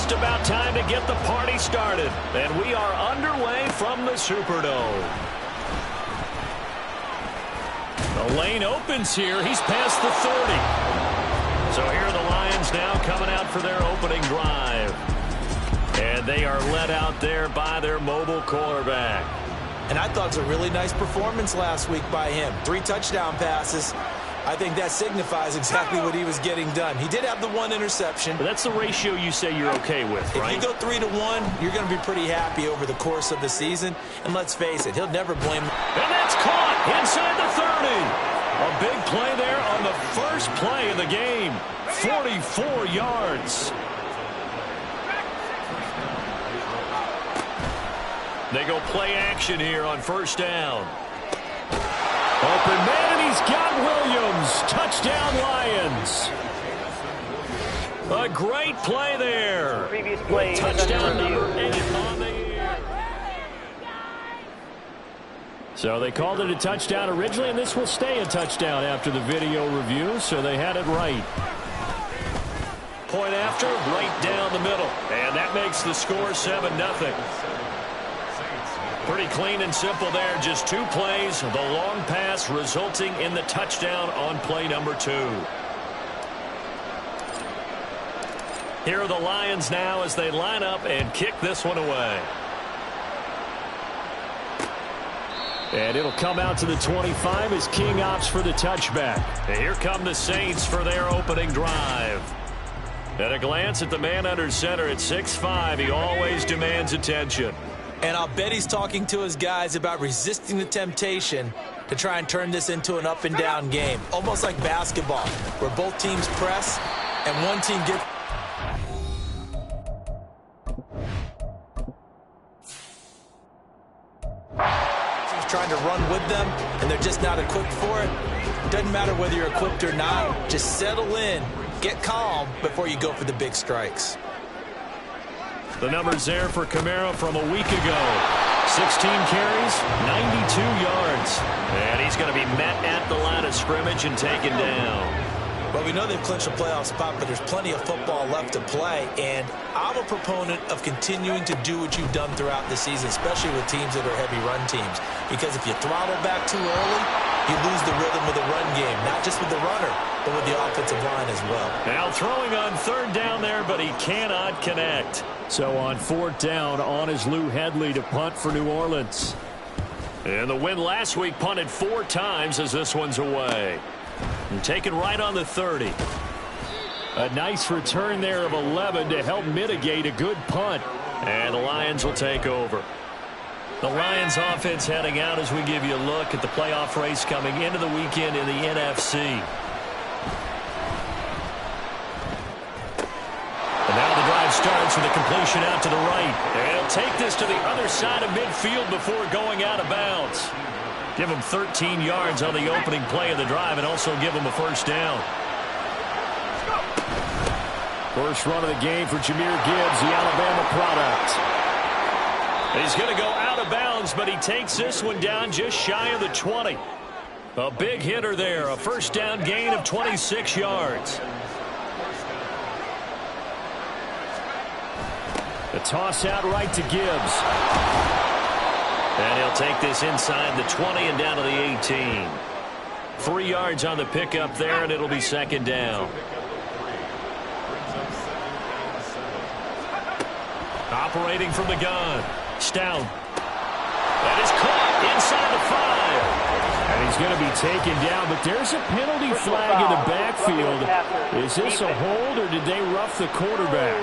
just about time to get the party started. And we are underway from the Superdome. The lane opens here. He's past the 30. So here are the Lions now coming out for their opening drive. And they are led out there by their mobile quarterback. And I thought it was a really nice performance last week by him. 3 touchdown passes. I think that signifies exactly what he was getting done. He did have the 1 interception. But that's the ratio you say you're okay with, right? If you go 3-to-1, you're going to be pretty happy over the course of the season. And let's face it, he'll never blame. And that's caught inside the 30. A big play there on the first play of the game. 44 yards. They go play action here on first down. Open man, and he's got Williams. Touchdown, Lions. A great play there. Previous play. Touchdown number 8 on the year. So they called it a touchdown originally, and this will stay a touchdown after the video review, so they had it right. Point after, right down the middle. And that makes the score 7-0. Pretty clean and simple there. Just 2 plays. The long pass resulting in the touchdown on play number 2. Here are the Lions now as they line up and kick this one away. And it'll come out to the 25 as King opts for the touchback. And here come the Saints for their opening drive. At a glance at the man under center at 6'5", he always demands attention. And I'll bet he's talking to his guys about resisting the temptation to try and turn this into an up-and-down game. Almost like basketball, where both teams press and one team gets... He's trying to run with them, and they're just not equipped for it. Doesn't matter whether you're equipped or not. Just settle in, get calm before you go for the big strikes. The numbers there for Kamara from a week ago. 16 carries, 92 yards. And he's going to be met at the line of scrimmage and taken down. Well, we know they've clinched a playoff spot, but there's plenty of football left to play. And I'm a proponent of continuing to do what you've done throughout the season, especially with teams that are heavy run teams. Because if you throttle back too early, you lose the rhythm of the run game, not just with the runner, but with the offensive line as well. Now throwing on 3rd down there, but he cannot connect. So on 4th down, on is Lou Hedley to punt for New Orleans. And the win last week punted 4 times as this one's away. And taken right on the 30. A nice return there of 11 to help mitigate a good punt. And the Lions will take over. The Lions offense heading out as we give you a look at the playoff race coming into the weekend in the NFC. And now the drive starts with a completion out to the right. And he'll take this to the other side of midfield before going out of bounds. Give him 13 yards on the opening play of the drive and also give him a first down. First run of the game for Jahmyr Gibbs, the Alabama product. He's going to go out of bounds, but he takes this one down just shy of the 20. A big hitter there, a first down gain of 26 yards. The toss out right to Gibbs. And he'll take this inside the 20 and down to the 18. 3 yards on the pickup there, and it'll be 2nd down. Operating from the gun. Stout. That is caught inside the 5. And he's going to be taken down, but there's a penalty flag in the backfield. Is this a hold, or did they rough the quarterback?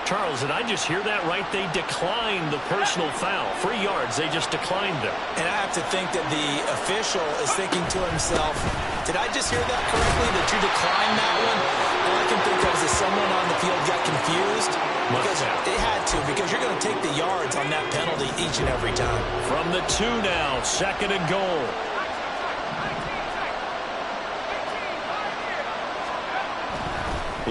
Charles, did I just hear that right? They declined the personal foul. 3 yards, they just declined them. And I have to think that the official is thinking to himself, did I just hear that correctly, that you declined that one? All I can think of is that someone on the field got confused. Because they had to, because you're going to take the yards on that penalty each and every time. From the 2 now, 2nd and goal.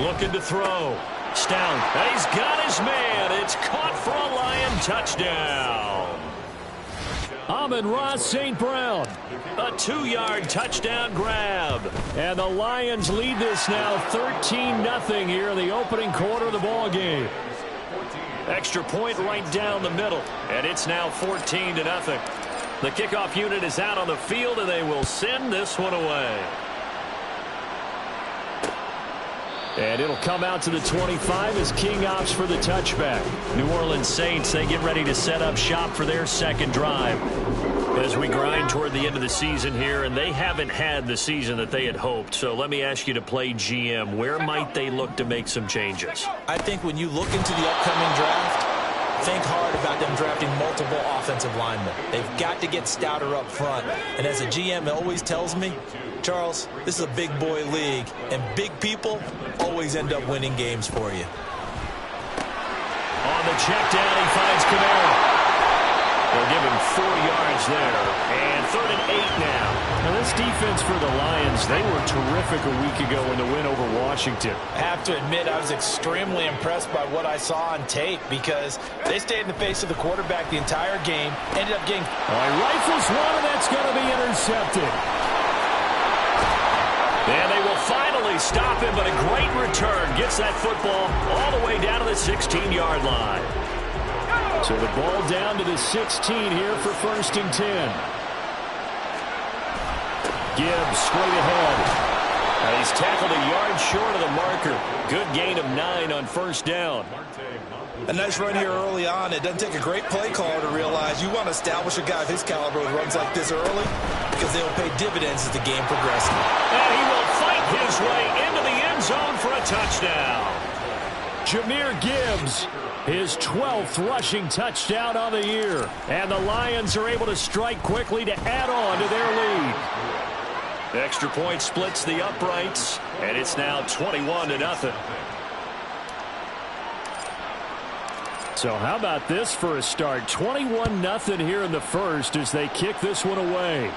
Looking to throw. Stout. And he's got his man. It's caught for a Lion touchdown. Amon-Ra St. Brown. A 2-yard touchdown grab. And the Lions lead this now 13-0 here in the opening quarter of the ball game. Extra point right down the middle. And it's now 14-0. The kickoff unit is out on the field, and they will send this one away. And it'll come out to the 25 as King opts for the touchback. New Orleans Saints, they get ready to set up shop for their second drive as we grind toward the end of the season here, and they haven't had the season that they had hoped. So let me ask you to play GM. Where might they look to make some changes? I think when you look into the upcoming draft, think hard about them drafting multiple offensive linemen. They've got to get stouter up front. And as a GM always tells me, Charles, this is a big boy league, and big people always end up winning games for you. On the check down, he finds Kamara. They'll give him 4 yards there, and 3rd and 8 now. Now, this defense for the Lions, they were terrific a week ago in the win over Washington. I have to admit, I was extremely impressed by what I saw on tape because they stayed in the face of the quarterback the entire game, ended up getting... All right, rifles one, and that's going to be intercepted. And they will finally stop him, but a great return gets that football all the way down to the 16-yard line. So the ball down to the 16 here for 1st and 10. Gibbs straight ahead. And he's tackled a yard short of the marker. Good gain of 9 on 1st down. A nice run here early on. It doesn't take a great play caller to realize you want to establish a guy of his caliber with runs like this early because they will pay dividends as the game progresses. And he will fight his way into the end zone for a touchdown. Jahmyr Gibbs, his 12th rushing touchdown on the year. And the Lions are able to strike quickly to add on to their lead. Extra point splits the uprights, and it's now 21-0. So how about this for a start? 21-0 here in the first as they kick this one away.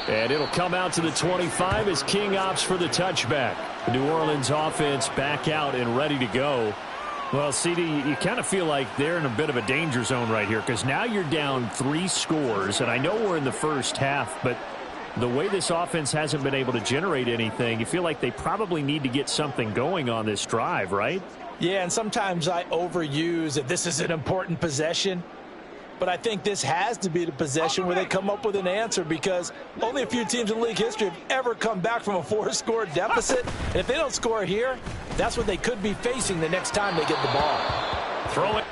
And it'll come out to the 25 as King opts for the touchback. The New Orleans offense back out and ready to go. Well, CD, you kind of feel like they're in a bit of a danger zone right here because now you're down 3 scores, and I know we're in the first half, but the way this offense hasn't been able to generate anything, you feel like they probably need to get something going on this drive, right? Yeah, and sometimes I overuse that this is an important possession. But I think this has to be the possession where they come up with an answer because only a few teams in league history have ever come back from a 4-score deficit. And if they don't score here, that's what they could be facing the next time they get the ball. Throw it.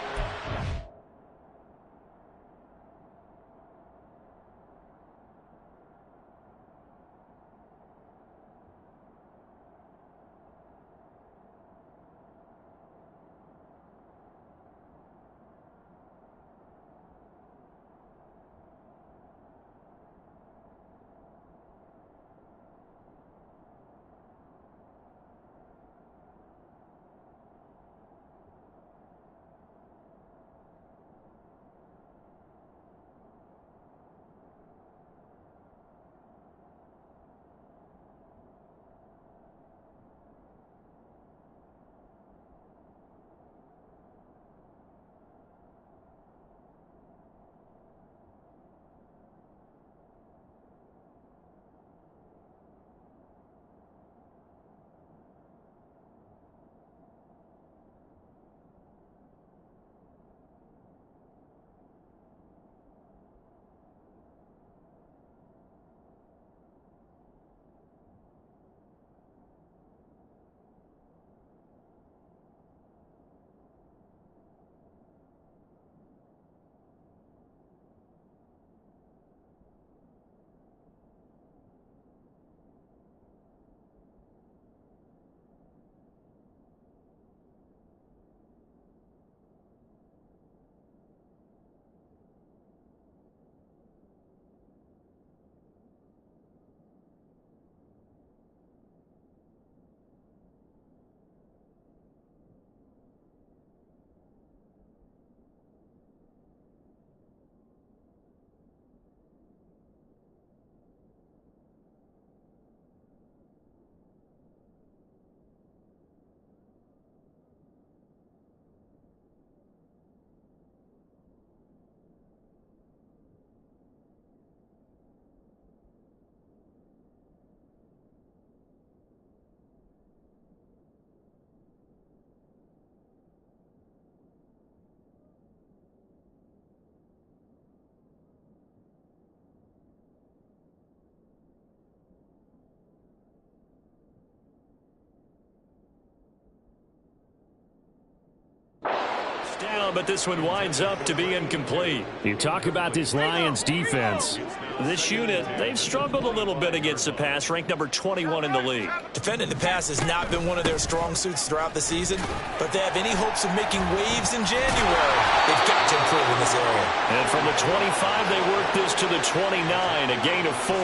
down, but this one winds up to be incomplete. You talk about this Lions defense. This unit, they've struggled a little bit against the pass, ranked number 21 in the league. Defending the pass has not been one of their strong suits throughout the season, but they have any hopes of making waves in January, they've got to improve in this area. And from the 25, they work this to the 29, a gain of 4.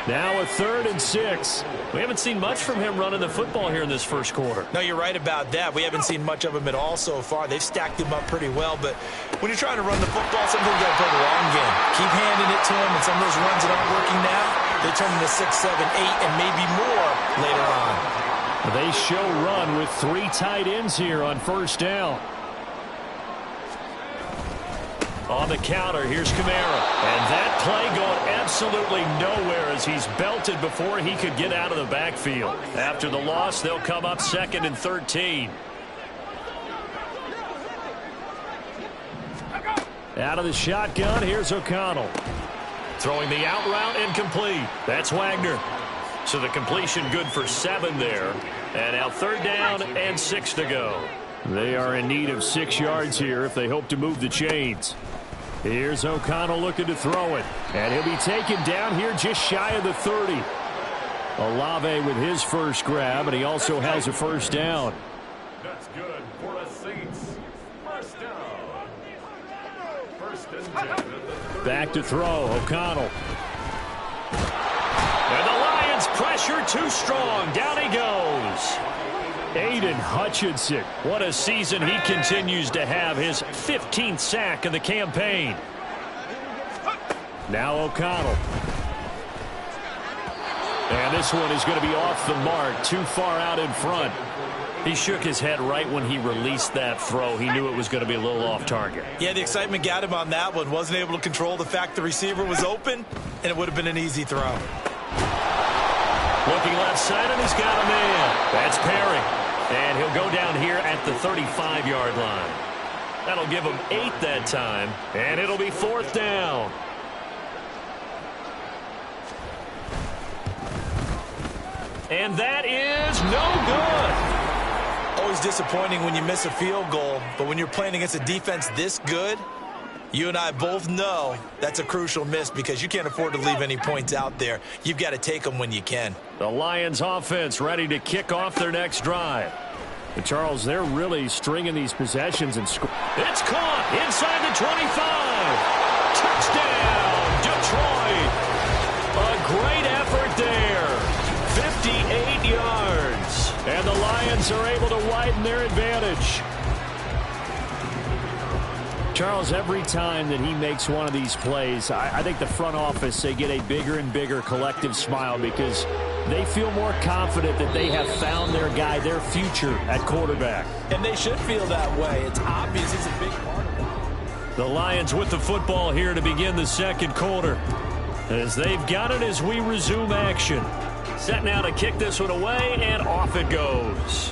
Now a 3rd and 6. We haven't seen much from him running the football here in this first quarter. No, you're right about that. We haven't seen much of him at all so far. They've stacked him up pretty well, but when you're trying to run the football, sometimes you got to play the long game. Keep handing it to him, and some of those runs that aren't working now, they turn into 6, 7, 8, and maybe more later on. They show run with 3 tight ends here on first down. On the counter, here's Kamara. And that play going absolutely nowhere as he's belted before he could get out of the backfield. After the loss, they'll come up 2nd and 13. Out of the shotgun, here's O'Connell. Throwing the out route incomplete. That's Wagner. So the completion good for 7 there. And now 3rd down and 6 to go. They are in need of 6 yards here if they hope to move the chains. Here's O'Connell looking to throw it. And he'll be taken down here just shy of the 30. Olave with his first grab, and he also has a first down. That's good for the Saints. First down. 1st and 10. Back to throw, O'Connell. And the Lions pressure too strong. Down he goes. Aiden Hutchinson. What a season he continues to have. His 15th sack of the campaign. Now O'Connell. And this one is going to be off the mark. Too far out in front. He shook his head right when he released that throw. He knew it was going to be a little off target. Yeah, the excitement got him on that one. Wasn't able to control the fact the receiver was open, and it would have been an easy throw. Looking left side, and he's got a man. That's Perry. And he'll go down here at the 35-yard line. That'll give him 8 that time, and it'll be 4th down. And that is no good. Always disappointing when you miss a field goal, but when you're playing against a defense this good, you and I both know that's a crucial miss because you can't afford to leave any points out there. You've got to take them when you can. The Lions offense ready to kick off their next drive. And Charles, they're really stringing these possessions and score. It's caught inside the 25. Touchdown, Detroit. A great effort there. 58 yards. And the Lions are able to widen their advantage. Charles, every time that he makes one of these plays, I think the front office, they get a bigger and bigger collective smile because they feel more confident that they have found their guy, their future at quarterback. And they should feel that way. It's obvious he's a big part of it. The Lions with the football here to begin the second quarter. As they've got it as we resume action. Set now to kick this one away, and off it goes.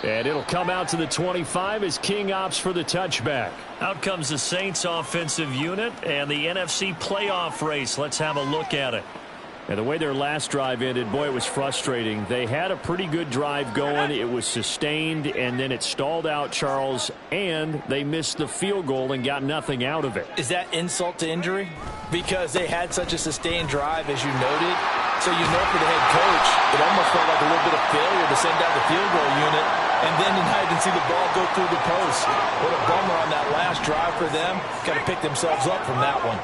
And it'll come out to the 25 as King opts for the touchback. Out comes the Saints offensive unit and the NFC playoff race. Let's have a look at it. And the way their last drive ended, boy, it was frustrating. They had a pretty good drive going. It was sustained, and then it stalled out, Charles, and they missed the field goal and got nothing out of it. Is that insult to injury? Because they had such a sustained drive, as you noted. So you know for the head coach, it almost felt like a little bit of failure to send out the field goal unit, and then you not even see the ball go through the post. What a bummer on that last drive for them. Got to pick themselves up from that one.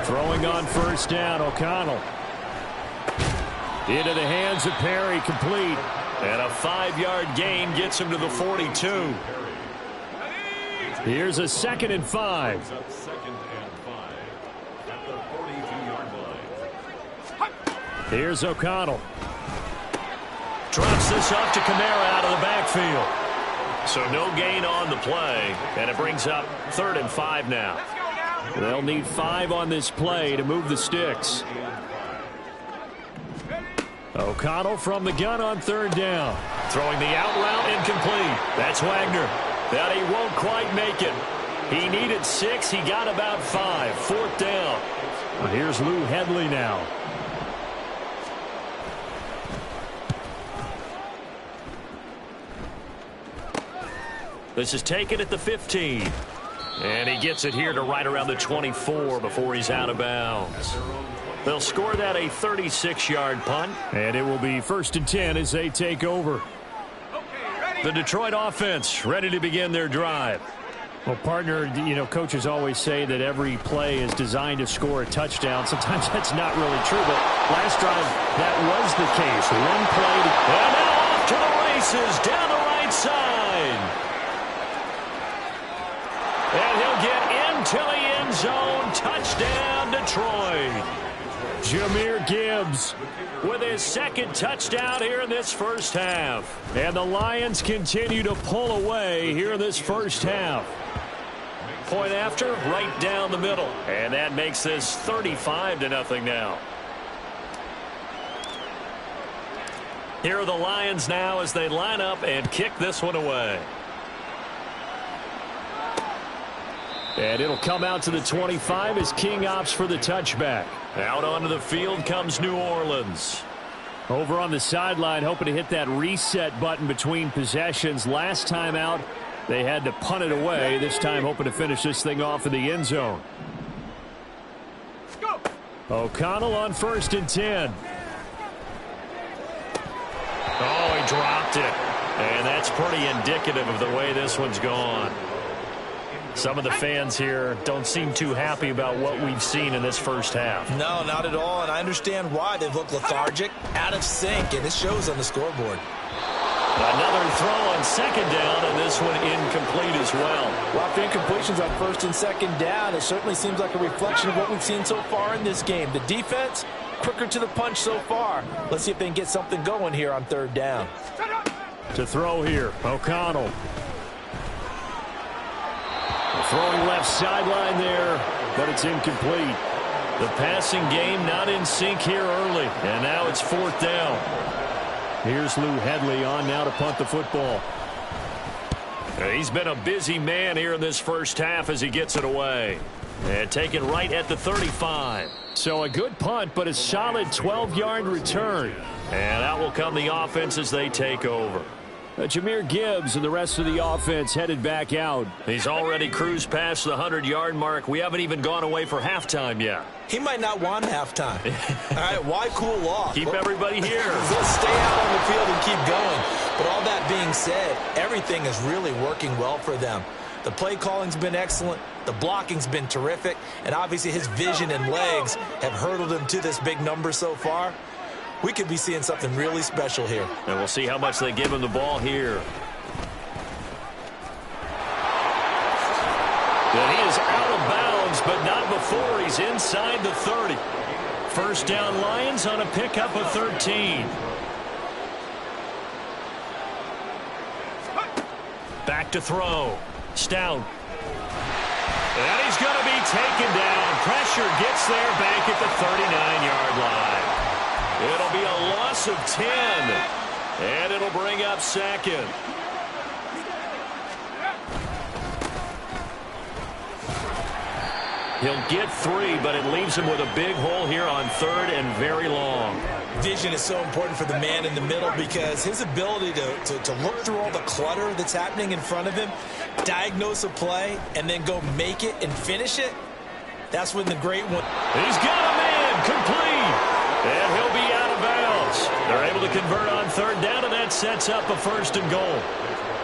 Throwing on first down, O'Connell. Into the hands of Perry, complete. And a 5-yard gain gets him to the 42. Here's a 2nd and 5. Here's O'Connell. Drops this off to Kamara out of the backfield. So no gain on the play, and it brings up 3rd and 5 now. They'll need 5 on this play to move the sticks. O'Connell from the gun on 3rd down. Throwing the out route incomplete. That's Wagner. But he won't quite make it. He needed 6. He got about 5. 4th down. Well, here's Lou Hedley now. This is taken at the 15. And he gets it here to right around the 24 before he's out of bounds. They'll score that a 36-yard punt. And it will be 1st and 10 as they take over. The Detroit offense ready to begin their drive. Well, partner, coaches always say that every play is designed to score a touchdown. Sometimes that's not really true, but last drive, that was the case. One play. And now off to the races down the right side. And he'll get into the end zone. Touchdown, Detroit. Jahmyr Gibbs with his 2nd touchdown here in this first half. And the Lions continue to pull away here in this first half. Point after, right down the middle. And that makes this 35-0 now. Here are the Lions now as they line up and kick this one away. And it'll come out to the 25 as King opts for the touchback. Out onto the field comes New Orleans. Over on the sideline, hoping to hit that reset button between possessions. Last time out, they had to punt it away. This time hoping to finish this thing off in the end zone. O'Connell on 1st and 10. Oh, he dropped it. And that's pretty indicative of the way this one's gone. Some of the fans here don't seem too happy about what we've seen in this first half. No, not at all, and I understand why. They've looked lethargic, out of sync, and it shows on the scoreboard. Another throw on 2nd down, and this one incomplete as well. Well, after incompletions on 1st and 2nd down, it certainly seems like a reflection of what we've seen so far in this game. The defense, quicker to the punch so far. Let's see if they can get something going here on 3rd down. To throw here, O'Connell. Throwing left sideline there, but it's incomplete. The passing game not in sync here early, and now it's 4th down. Here's Lou Hedley on now to punt the football. He's been a busy man here in this first half as he gets it away. And taken right at the 35. So a good punt, but a solid 12-yard return. And out will come the offense as they take over. Jahmyr Gibbs and the rest of the offense headed back out. He's already cruised past the 100-yard mark. We haven't even gone away for halftime yet. He might not want halftime. All right, why cool off? Keep everybody here. Let's stay out on the field and keep going. But all that being said, everything is really working well for them. The play calling's been excellent. The blocking's been terrific. And obviously his vision and legs have hurdled him to this big number so far. We could be seeing something really special here. And we'll see how much they give him the ball here. And he is out of bounds, but not before he's inside the 30. 1st down Lions on a pickup of 13. Back to throw. Stout. And he's going to be taken down. Pressure gets there back at the 39-yard line. It'll be a loss of 10, and it'll bring up 2nd. He'll get 3, but it leaves him with a big hole here on 3rd and very long. Vision is so important for the man in the middle because his ability to look through all the clutter that's happening in front of him, diagnose a play, and then go make it and finish it, that's when the great one. He's got a man complete. And he'll be out of bounds. They're able to convert on 3rd down, and that sets up a 1st and goal.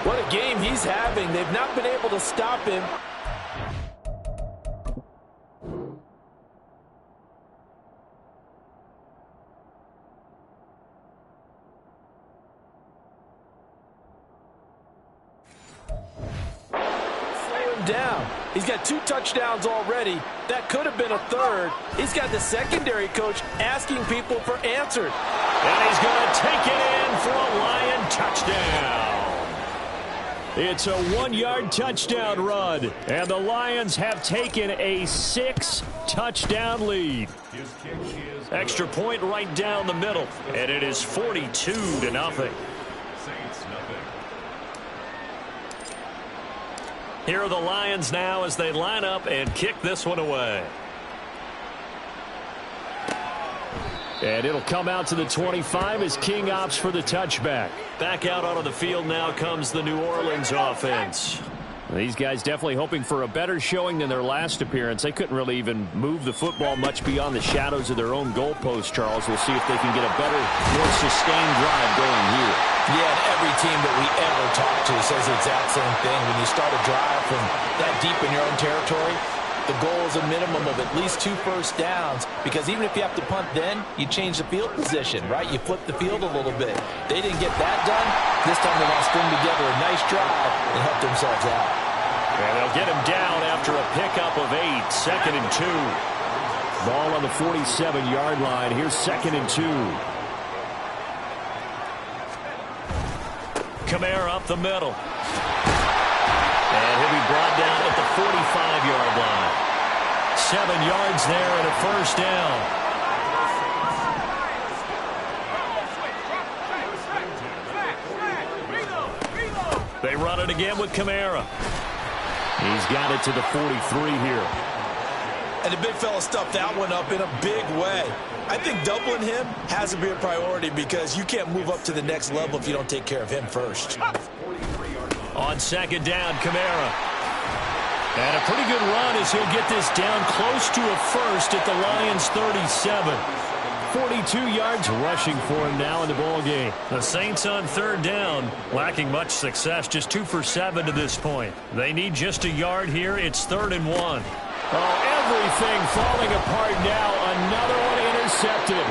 What a game he's having. They've not been able to stop him. Down. He's got 2 touchdowns already. That could have been a 3rd. He's got the secondary coach asking people for answers. And he's going to take it in for a Lion touchdown. It's a 1-yard touchdown run, and the Lions have taken a 6-touchdown lead. Extra point right down the middle, and it is 42-0. Here are the Lions now as they line up and kick this one away. And it'll come out to the 25 as King opts for the touchback. Back out onto the field now comes the New Orleans offense. These guys definitely hoping for a better showing than their last appearance. They couldn't really even move the football much beyond the shadows of their own goalpost, Charles. We'll see if they can get a better, more sustained drive going here. Yeah, and every team that we ever talk to says the exact same thing. When you start a drive from that deep in your own territory, the goal is a minimum of at least 2 first downs, because even if you have to punt then, you change the field position, right? You flip the field a little bit. They didn't get that done. This time they want to string together a nice drive and help themselves out. And they'll get him down after a pickup of 8, 2nd and 2. Ball on the 47-yard line. Here's 2nd and 2. Kamara up the middle. And he'll be brought down at the 45-yard line. 7 yards there and a first down. They run it again with Kamara. He's got it to the 43 here. And the big fella stuffed that one up in a big way. I think doubling him has to be a priority, because you can't move up to the next level if you don't take care of him first. On 2nd down, Kamara. And a pretty good run as he'll get this down close to a first at the Lions' 37. 42 yards rushing for him now in the ball game. The Saints on 3rd down, lacking much success, just 2 for 7 to this point. They need just a yard here. It's 3rd and 1. Oh, everything falling apart now. Another one intercepted.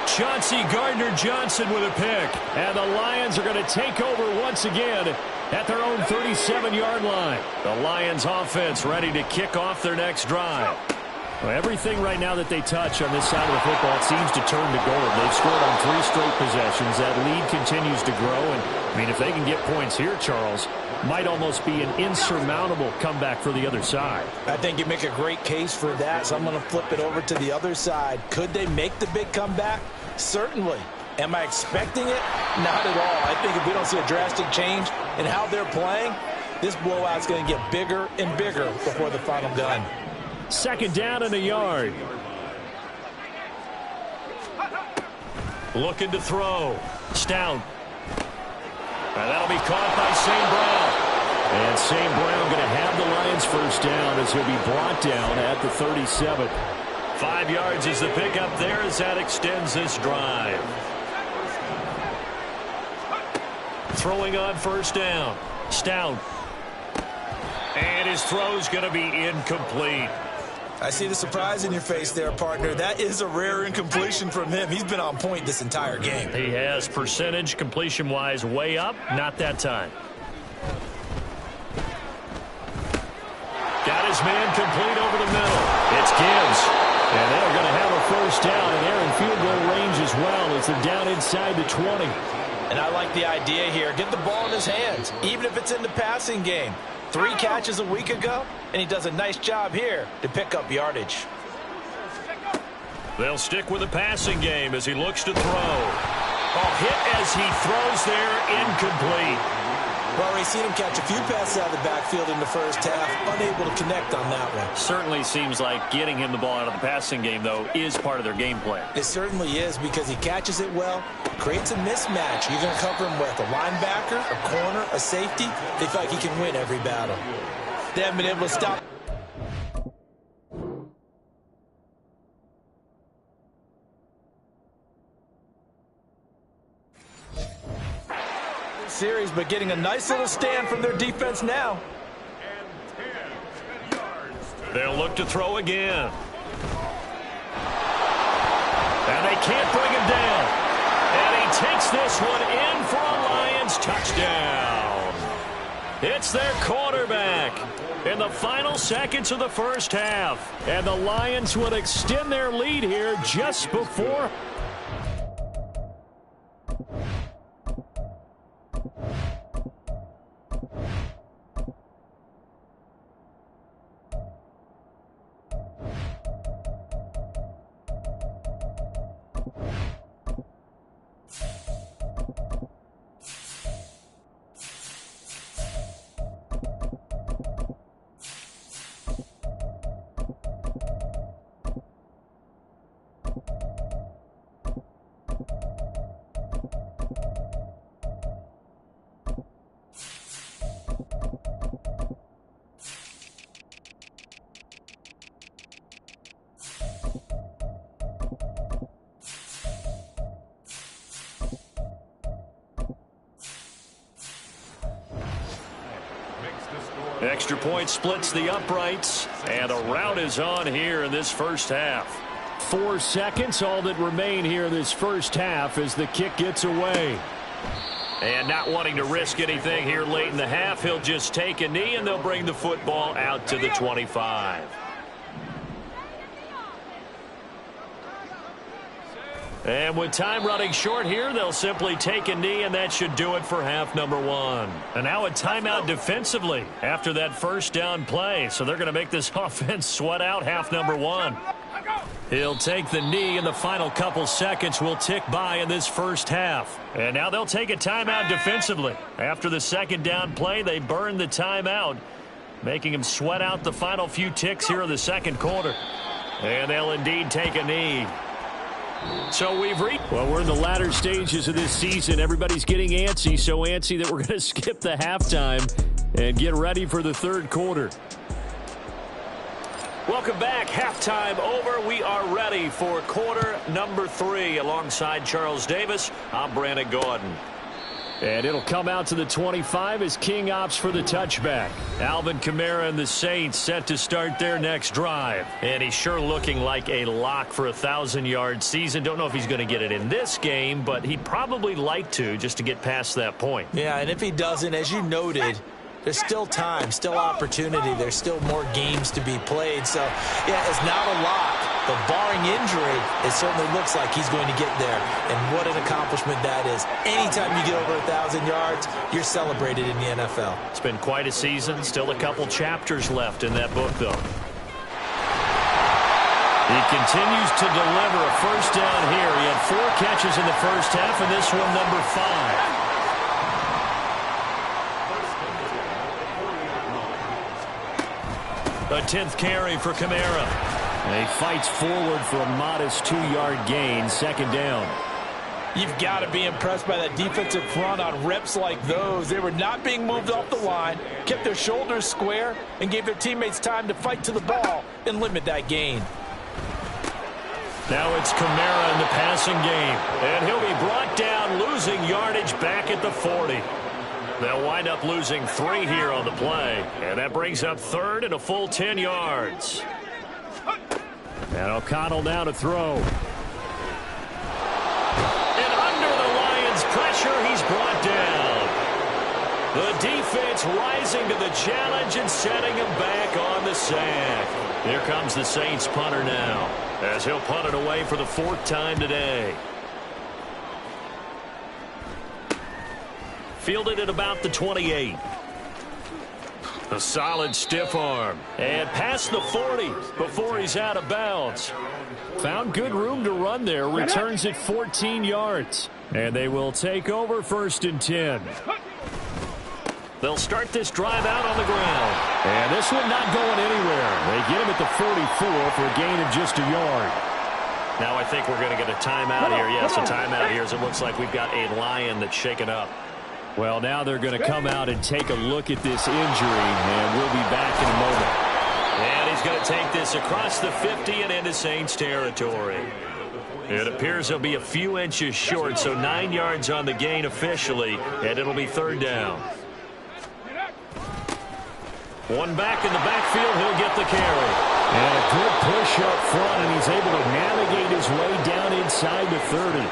Chauncey Gardner-Johnson with a pick. And the Lions are going to take over once again at their own 37-yard line. The Lions offense ready to kick off their next drive. Well, everything right now that they touch on this side of the football seems to turn to gold. They've scored on 3 straight possessions. That lead continues to grow. And, I mean, if they can get points here, Charles, might almost be an insurmountable comeback for the other side. I think you make a great case for that, so I'm going to flip it over to the other side. Could they make the big comeback? Certainly. Am I expecting it? Not at all. I think if we don't see a drastic change in how they're playing, this blowout's going to get bigger and bigger before the final gun. 2nd down and a yard. Looking to throw. Stout. And that'll be caught by St. Brown. And St. Brown going to have the Lions first down as he'll be brought down at the 37. 5 yards is the pickup there as that extends this drive. Throwing on 1st down. Stout. And his throw's going to be incomplete. I see the surprise in your face there, partner. That is a rare incompletion from him. He's been on point this entire game. He has percentage completion-wise way up. Not that time. Got his man complete over the middle. It's Gibbs. And they're going to have a first down, and they're in field goal range as well as they're down inside the 20. And I like the idea here. Get the ball in his hands, even if it's in the passing game. 3 catches a week ago, and he does a nice job here to pick up yardage. They'll stick with the passing game as he looks to throw. Oh, hit as he throws there, incomplete. Well, we've seen him catch a few passes out of the backfield in the first half, unable to connect on that one. Certainly seems like getting him the ball out of the passing game, though, is part of their game plan. It certainly is, because he catches it well, creates a mismatch. You're going to cover him with a linebacker, a corner, a safety. They feel like he can win every battle. They haven't been able to stop. Series, but getting a nice little stand from their defense now. They'll look to throw again. And they can't bring him down. And he takes this one in for a Lions touchdown. It's their quarterback in the final seconds of the first half. And the Lions will extend their lead here just before. Extra point splits the uprights, and a rout is on here in this first half. 4 seconds, all that remain here this first half as the kick gets away. And not wanting to risk anything here late in the half, he'll just take a knee, and they'll bring the football out to the 25. And with time running short here, they'll simply take a knee, and that should do it for half number 1. And now a timeout defensively after that first down play. So they're going to make this offense sweat out half number 1. He'll take the knee, and the final couple seconds will tick by in this first half. And now they'll take a timeout defensively. After the second down play, they burn the timeout, making him sweat out the final few ticks here in the second quarter. And they'll indeed take a knee. So we've reached. Well, we're in the latter stages of this season. Everybody's getting antsy, so antsy that we're going to skip the halftime and get ready for the third quarter. Welcome back. Halftime over. We are ready for quarter number 3. Alongside Charles Davis, I'm Brandon Gordon. And it'll come out to the 25 as King opts for the touchback. Alvin Kamara and the Saints set to start their next drive. And he's sure looking like a lock for a 1,000-yard season. Don't know if he's going to get it in this game, but he'd probably like to just to get past that point. Yeah, and if he doesn't, as you noted, there's still time, still opportunity. There's still more games to be played. So, yeah, it's not a lock. But barring injury, it certainly looks like he's going to get there. And what an accomplishment that is. Anytime you get over 1,000 yards, you're celebrated in the NFL. It's been quite a season. Still a couple chapters left in that book, though. He continues to deliver a first down here. He had 4 catches in the first half, and this one number 5. A 10th carry for Kamara. And he fights forward for a modest 2-yard gain, second down. You've got to be impressed by that defensive front on reps like those. They were not being moved off the line, kept their shoulders square, and gave their teammates time to fight to the ball and limit that gain. Now it's Kamara in the passing game. And he'll be brought down, losing yardage back at the 40. They'll wind up losing 3 here on the play. And that brings up third and a full 10 yards. And O'Connell now to throw. And under the Lions' pressure, he's brought down. The defense rising to the challenge and setting him back on the sack. Here comes the Saints punter now, as he'll punt it away for the 4th time today. Fielded at about the 28. A solid stiff arm. And past the 40 before he's out of bounds. Found good room to run there. Returns at 14 yards. And they will take over 1st and 10. They'll start this drive out on the ground. And this one not going anywhere. They get him at the 44 for a gain of just a yard. Now I think we're going to get a timeout here. Yes, a timeout here as it looks like we've got a Lion that's shaken up. Well, now they're going to come out and take a look at this injury, and we'll be back in a moment. And he's going to take this across the 50 and into Saints territory. It appears he'll be a few inches short, so 9 yards on the gain officially, and it'll be 3rd down. One back in the backfield, he'll get the carry. And a good push up front, and he's able to navigate his way down inside the 30.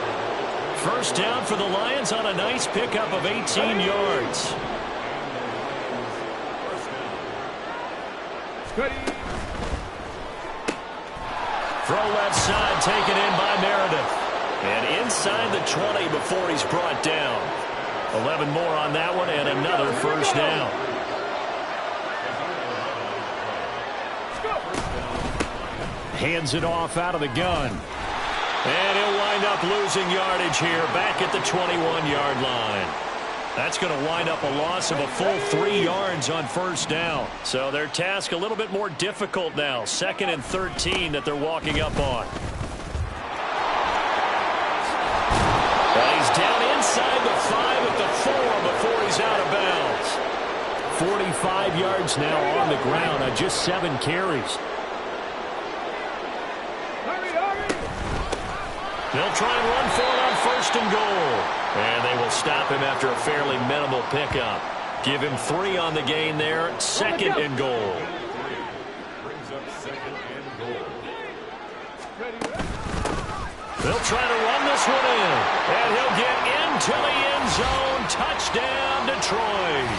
First down for the Lions on a nice pickup of 18 yards. Throw left side taken in by Meredith. And inside the 20 before he's brought down. 11 more on that one and another first down. Hands it off out of the gun. And he'll wind up losing yardage here back at the 21-yard line. That's going to wind up a loss of a full 3 yards on first down. So their task a little bit more difficult now. 2nd and 13 that they're walking up on. Well, he's down inside the 5 at the 4 before he's out of bounds. 45 yards now on the ground on just 7 carries. They'll try and run for it on 1st and goal. And they will stop him after a fairly minimal pickup. Give him 3 on the gain there. 2nd and goal. Brings up 2nd and goal. They'll try to run this one in. And he'll get into the end zone. Touchdown, Detroit.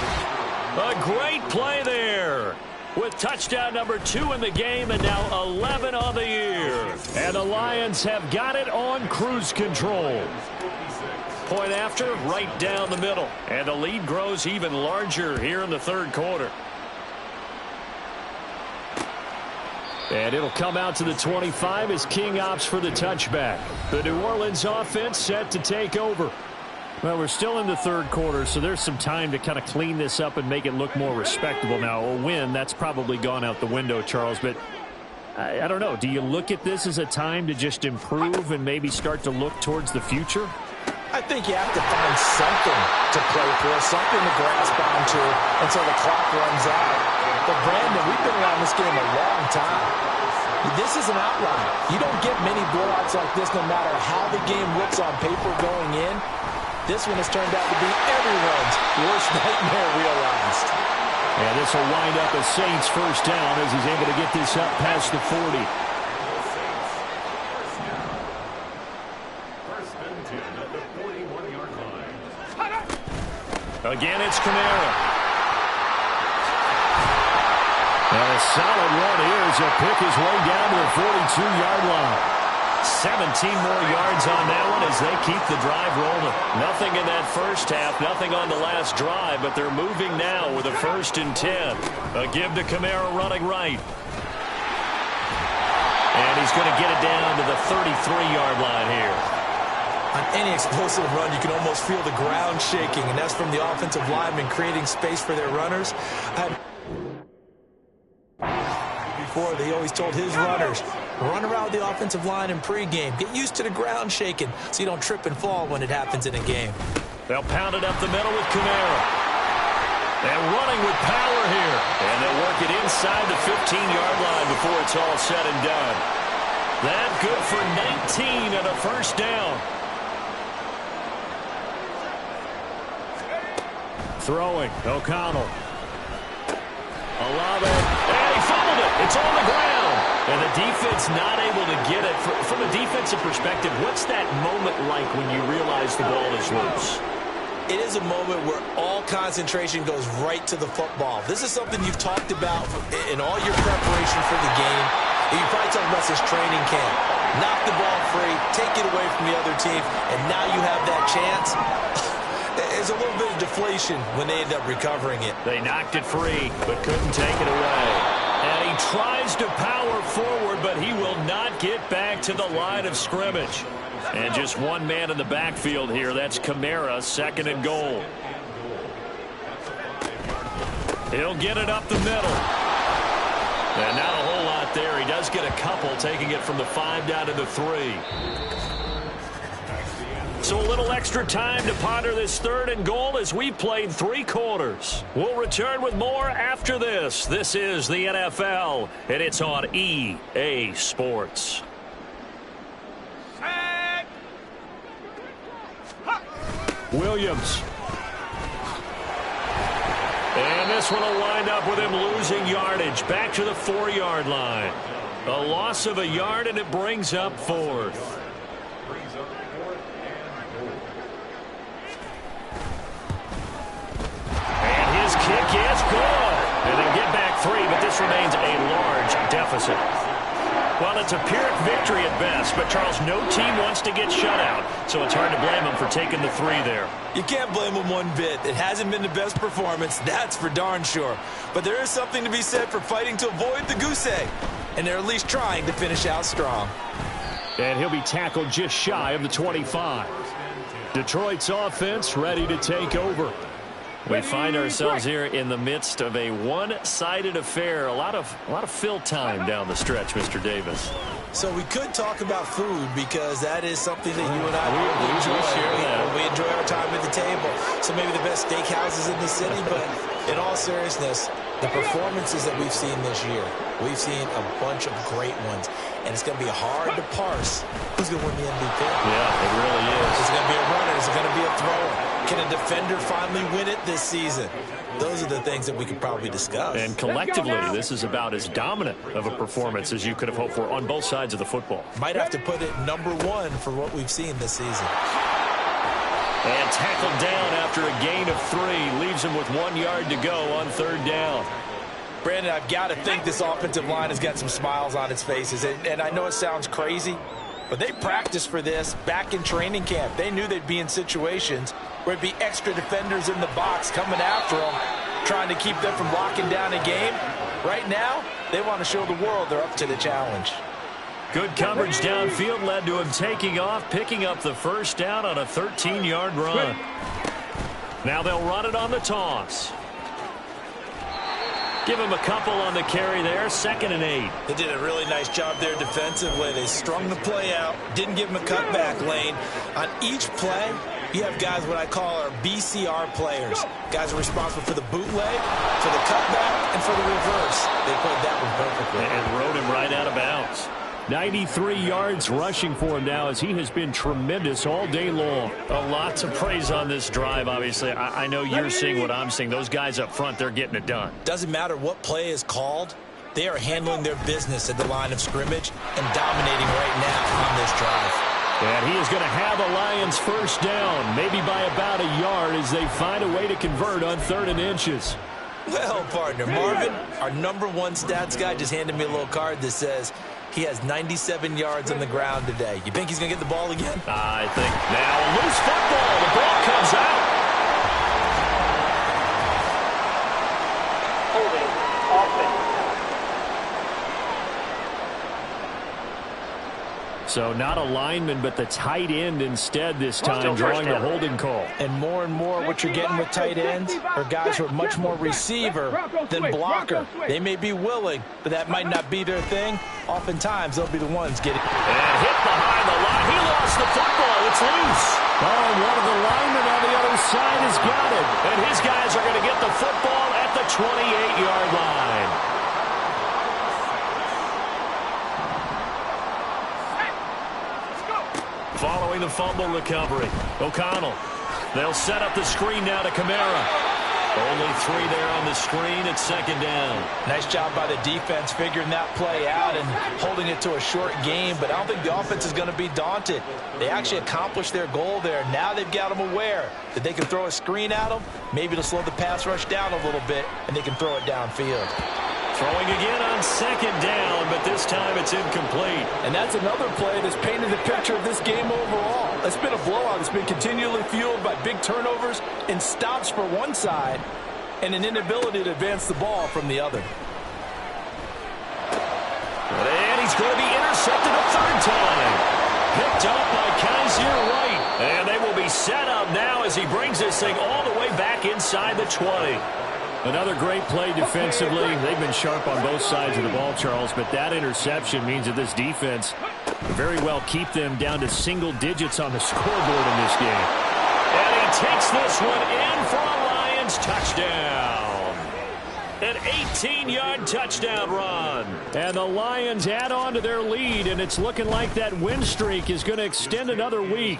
A great play there. With touchdown number 2 in the game and now 11 on the year. And the Lions have got it on cruise control. Point after, right down the middle. And the lead grows even larger here in the 3rd quarter. And it'll come out to the 25 as King opts for the touchback. The New Orleans offense set to take over. Well, we're still in the 3rd quarter, so there's some time to kind of clean this up and make it look more respectable. Now, a win, that's probably gone out the window, Charles, but I don't know. Do you look at this as a time to just improve and maybe start to look towards the future? I think you have to find something to play for, something to grasp onto until the clock runs out. But, Brandon, we've been around this game a long time. This is an outlier. You don't get many blowouts like this no matter how the game looks on paper going in. This one has turned out to be everyone's worst nightmare realized. And this will wind up a Saints first down as he's able to get this up past the 40. First and 10 at the 41-yard line. Again, it's Kamara. And a solid run here as he'll pick his way down to the 42-yard line. 17 more yards on that one as they keep the drive rolling. Nothing in that first half, nothing on the last drive, but they're moving now with a 1st and 10. A give to Kamara running right. And he's going to get it down to the 33-yard line here. On any explosive run, you can almost feel the ground shaking, and that's from the offensive linemen creating space for their runners. Before, they always told his runners, run around the offensive line in pregame. Get used to the ground shaking so you don't trip and fall when it happens in a game. They'll pound it up the middle with Kamara. And running with power here. And they'll work it inside the 15-yard line before it's all said and done. That good for 19 and a first down. Throwing, O'Connell. Olave, and he fumbled it. It's on the ground. And the defense not able to get it. From a defensive perspective, what's that moment like when you realize the ball is loose? It is a moment where all concentration goes right to the football. This is something you've talked about in all your preparation for the game. You probably talked about this training camp. Knock the ball free, take it away from the other team, and now you have that chance. There's a little bit of deflation when they end up recovering it. They knocked it free, but couldn't take it away. And he tries to power forward, but he will not get back to the line of scrimmage. And just one man in the backfield here. That's Kamara, 2nd and goal. He'll get it up the middle. And not a whole lot there. He does get a couple, taking it from the 5 down to the 3. So a little extra time to ponder this 3rd and goal as we've played 3 quarters. We'll return with more after this. This is the NFL, and it's on EA Sports. Williams. And this one will wind up with him losing yardage. Back to the 4-yard line. A loss of a yard, and it brings up 4th. Kick is good. And they get back 3, but this remains a large deficit. Well, it's a Pyrrhic victory at best, but Charles, no team wants to get shut out, so it's hard to blame them for taking the 3 there. You can't blame them one bit. It hasn't been the best performance, that's for darn sure. But there is something to be said for fighting to avoid the goose egg, and they're at least trying to finish out strong. And he'll be tackled just shy of the 25. Detroit's offense ready to take over. We find ourselves here in the midst of a one-sided affair. A lot of fill time down the stretch, Mr. Davis. So we could talk about food because that is something that you and I enjoy. We enjoy our time at the table. So maybe the best steakhouses in the city, but in all seriousness, the performances that we've seen this year, we've seen a bunch of great ones. And it's going to be hard to parse who's going to win the MVP. Yeah, it really is. Is it going to be a runner? Is it going to be a thrower? Can a defender finally win it this season? Those are the things that we could probably discuss. And collectively, this is about as dominant of a performance as you could have hoped for on both sides of the football. Might have to put it #1 for what we've seen this season. And tackled down after a gain of 3. Leaves him with 1 yard to go on 3rd down. Brandon, I've got to think this offensive line has got some smiles on its faces. And I know it sounds crazy, but they practiced for this back in training camp. They knew they'd be in situations where it'd be extra defenders in the box coming after them, trying to keep them from locking down a game. Right now, they want to show the world they're up to the challenge. Good coverage downfield led to him taking off, picking up the 1st down on a 13-yard run. Now they'll run it on the toss. Give him a couple on the carry there, 2nd and 8. They did a really nice job there defensively. They strung the play out, didn't give him a cutback lane. On each play, you have guys what I call our BCR players. Guys are responsible for the bootleg, for the cutback, and for the reverse. They played that one perfectly. And rode him right out of bounds. 93 yards rushing for him now as he has been tremendous all day long. A lot to praise on this drive, obviously. I know you're seeing what I'm seeing. Those guys up front, they're getting it done. Doesn't matter what play is called. They are handling their business at the line of scrimmage and dominating right now on this drive. And he is going to have a Lions 1st down, maybe by about a yard as they find a way to convert on 3rd and inches. Well, partner, Marvin, our #1 stats guy just handed me a little card that says he has 97 yards on the ground today. You think he's going to get the ball again? I think now loose football. The ball comes out. Holding offense. So not a lineman, but the tight end instead this time, drawing the holding call. And more what you're getting with tight ends are guys who are much more receiver than blocker. They may be willing, but that might not be their thing. Oftentimes, they'll be the ones getting. And hit behind the line. He lost the football. It's loose. Oh, one of the linemen on the other side has got it. And his guys are going to get the football at the 28-yard line. Following the fumble recovery, O'Connell. They'll set up the screen now to Kamara. Only 3 there on the screen at 2nd down. Nice job by the defense figuring that play out and holding it to a short game, but I don't think the offense is going to be daunted. They actually accomplished their goal there. Now they've got them aware that they can throw a screen at them. Maybe to slow the pass rush down a little bit, and they can throw it downfield. Throwing again on 2nd down, but this time it's incomplete. And that's another play that's painted the picture of this game overall. It's been a blowout. It's been continually fueled by big turnovers and stops for one side and an inability to advance the ball from the other. And he's going to be intercepted a 3rd time. Picked up by Kaiser White. And they will be set up now as he brings this thing all the way back inside the 20. Another great play defensively. They've been sharp on both sides of the ball, Charles, but that interception means that this defense very well keep them down to single digits on the scoreboard in this game. And he takes this one in for a Lions touchdown. An 18-yard touchdown run. And the Lions add on to their lead, and it's looking like that win streak is going to extend another week.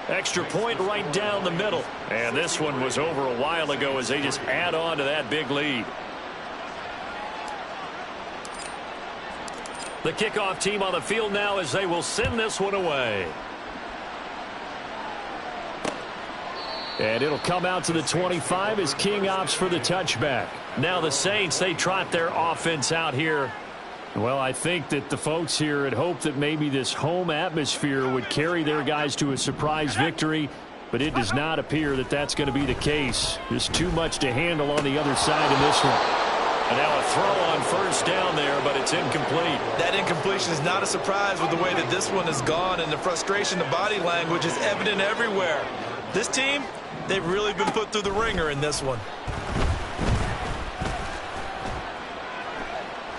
Extra point right down the middle. And this one was over a while ago as they just add on to that big lead. The kickoff team on the field now as they will send this one away. And it'll come out to the 25 as King opts for the touchback. Now the Saints, they trot their offense out here. Well, I think that the folks here had hoped that maybe this home atmosphere would carry their guys to a surprise victory, but it does not appear that that's going to be the case. There's too much to handle on the other side in this one. And now a throw on 1st down there, but it's incomplete. That incompletion is not a surprise with the way that this one has gone, and the frustration, the body language is evident everywhere. This team, they've really been put through the ringer in this one.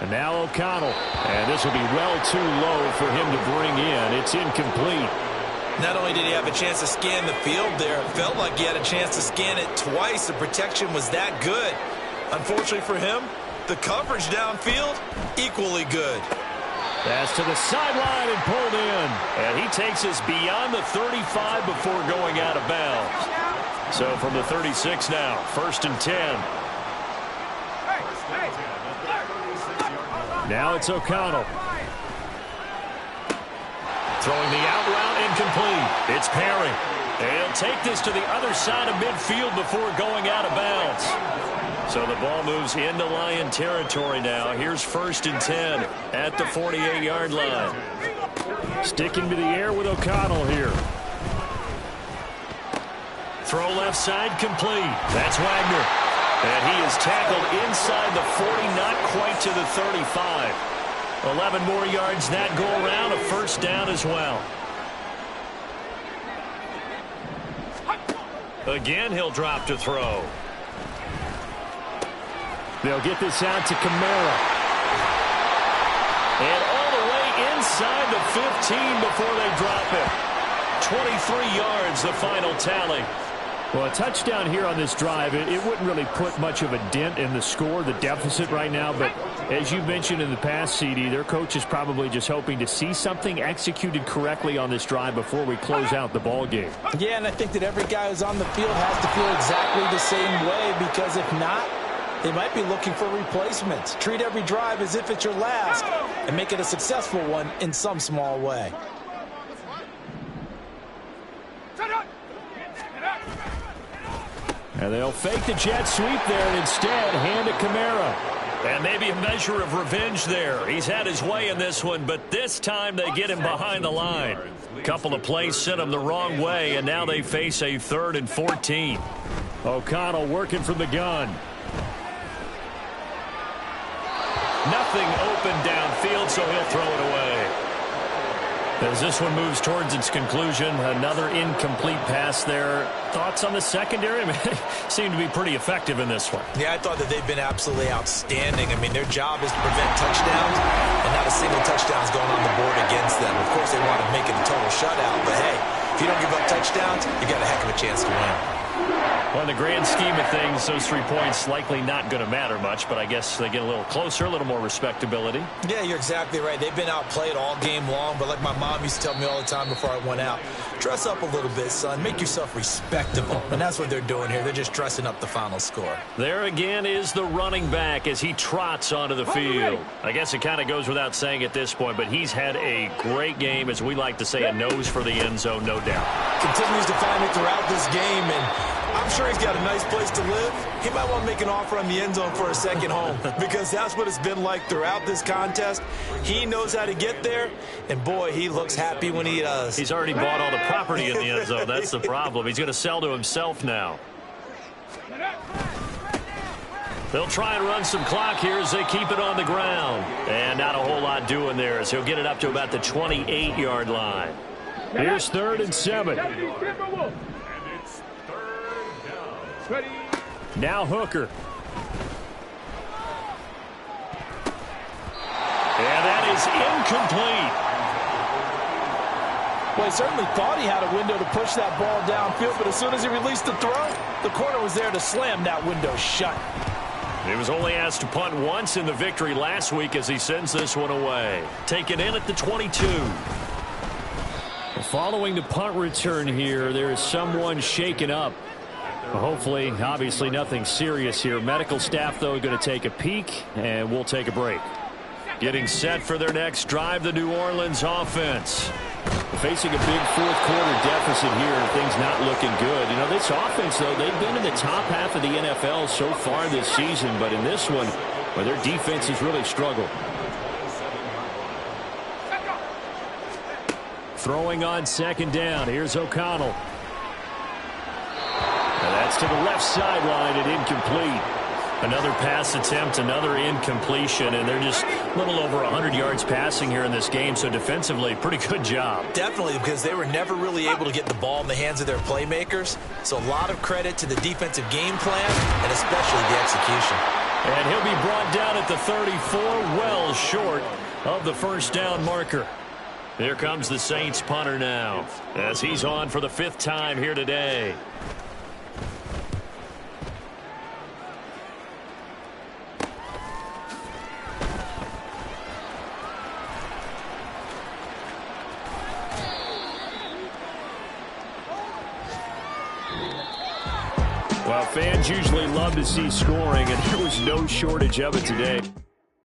And now O'Connell. And this will be well too low for him to bring in. It's incomplete. Not only did he have a chance to scan the field there, it felt like he had a chance to scan it twice. The protection was that good. Unfortunately for him, the coverage downfield, equally good. Pass to the sideline and pulled in. And he takes us beyond the 35 before going out of bounds. So from the 36 now, 1st and 10. Now it's O'Connell. Throwing the out route incomplete. It's Perry. And he'll take this to the other side of midfield before going out of bounds. So the ball moves into Lion territory now. Here's 1st and 10 at the 48-yard line. Sticking to the air with O'Connell here. Throw left side complete. That's Wagner. And he is tackled inside the 40, not quite to the 35. 11 more yards that go around, a 1st down as well. Again, he'll drop to throw. They'll get this out to Kamara. And all the way inside the 15 before they drop him. 23 yards, the final tally. Well, a touchdown here on this drive, it wouldn't really put much of a dent in the score, the deficit right now. But as you mentioned in the past, CD, their coach is probably just hoping to see something executed correctly on this drive before we close out the ball game. Yeah, and I think that every guy who's on the field has to feel exactly the same way, because if not, they might be looking for replacements. Treat every drive as if it's your last and make it a successful one in some small way. And they'll fake the jet sweep there and instead hand it Kamara. And maybe a measure of revenge there. He's had his way in this one, but this time they get him behind the line. Couple of plays sent him the wrong way, and now they face a 3rd and 14. O'Connell working from the gun. Nothing open downfield, so he'll throw it away. As this one moves towards its conclusion, another incomplete pass there. Thoughts on the secondary? I mean, they seem to be pretty effective in this one. Yeah, I thought that they've been absolutely outstanding. I mean, their job is to prevent touchdowns, and not a single touchdown is going on the board against them. Of course, they want to make it a total shutout, but hey, if you don't give up touchdowns, you got a heck of a chance to win. Well, in the grand scheme of things, those 3 points likely not going to matter much, but I guess they get a little closer, a little more respectability. Yeah, you're exactly right. They've been outplayed all game long, but like my mom used to tell me all the time before I went out, dress up a little bit, son. Make yourself respectable. And that's what they're doing here. They're just dressing up the final score. There again is the running back as he trots onto the field. I guess it kind of goes without saying at this point, but he's had a great game, as we like to say, a nose for the end zone, no doubt. Continues to find it throughout this game, and I'm sure he's got a nice place to live. He might want to make an offer on the end zone for a second home, because that's what it's been like throughout this contest. He knows how to get there, and boy, he looks happy when he does. He's already bought all the property in the end zone. That's the problem. He's going to sell to himself now. They'll try and run some clock here as they keep it on the ground. And not a whole lot doing there, as he'll get it up to about the 28-yard line. Here's 3rd and 7. Now Hooker. And that is incomplete. Well, he certainly thought he had a window to push that ball downfield, but as soon as he released the throw, the corner was there to slam that window shut. He was only asked to punt once in the victory last week as he sends this one away. Taken in at the 22. Following the punt return here, there is someone shaken up. Hopefully, obviously nothing serious here. Medical staff, though, going to take a peek, and we'll take a break. Getting set for their next drive, the New Orleans offense. Facing a big fourth-quarter deficit here, and things not looking good. You know, this offense, though, they've been in the top half of the NFL so far this season, but in this one, well, their defense has really struggled. Throwing on 2nd down. Here's O'Connell. And that's to the left sideline and incomplete. Another pass attempt, another incompletion, and they're just a little over 100 yards passing here in this game, so defensively, pretty good job. Definitely, because they were never really able to get the ball in the hands of their playmakers. So a lot of credit to the defensive game plan, and especially the execution. And he'll be brought down at the 34, well short of the 1st down marker. Here comes the Saints punter now, as he's on for the 5th time here today. Well, fans usually love to see scoring, and there was no shortage of it today.